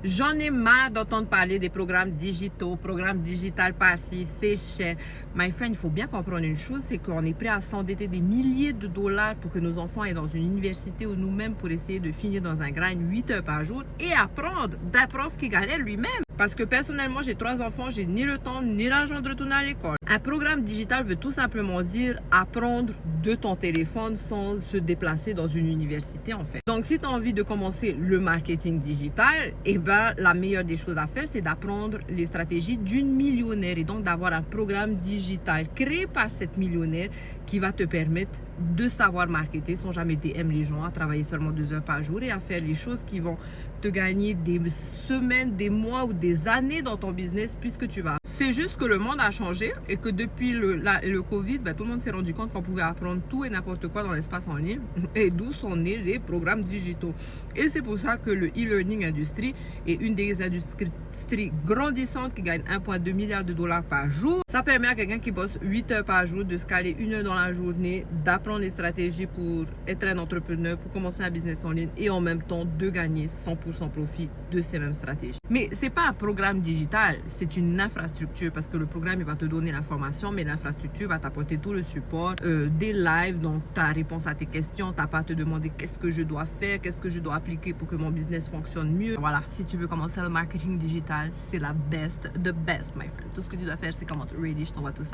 J'en ai marre d'entendre parler des programmes digitaux, programmes digital passifs, c'est cher. My friend, il faut bien comprendre une chose, c'est qu'on est prêt à s'endetter des milliers de dollars pour que nos enfants aillent dans une université ou nous-mêmes pour essayer de finir dans un grind 8 heures par jour et apprendre d'un prof qui galère lui-même. Parce que personnellement, j'ai 3 enfants, j'ai ni le temps ni l'argent de retourner à l'école. Un programme digital veut tout simplement dire apprendre de ton téléphone sans se déplacer dans une université en fait. Donc si tu as envie de commencer le marketing digital, eh ben, la meilleure des choses à faire, c'est d'apprendre les stratégies d'une millionnaire et donc d'avoir un programme digital créé par cette millionnaire qui va te permettre de savoir marketer sans jamais DM les gens, à travailler seulement 2 heures par jour et à faire les choses qui vont te gagner des semaines, des mois ou des années dans ton business puisque tu vas. C'est juste que le monde a changé et que depuis le Covid, tout le monde s'est rendu compte qu'on pouvait apprendre tout et n'importe quoi dans l'espace en ligne et d'où sont nés les programmes digitaux. Et c'est pour ça que le e-learning industrie est une des industries grandissantes qui gagne 1,2 milliard de dollars par jour. Ça permet à quelqu'un qui bosse 8 heures par jour de se caler 1 heure dans la journée, d'apprendre les stratégies pour être un entrepreneur, pour commencer un business en ligne et en même temps de gagner 100% profit de ces mêmes stratégies. Mais c'est pas un programme digital, c'est une infrastructure parce que le programme il va te donner l'information, mais l'infrastructure va t'apporter tout le support, des lives, donc ta réponse à tes questions, t'as pas à te demander qu'est-ce que je dois faire, qu'est-ce que je dois appliquer pour que mon business fonctionne mieux. Voilà, si tu veux commencer le marketing digital, c'est la best, the best, my friend. Tout ce que tu dois faire, c'est comment ready, je t'envoie tout ça.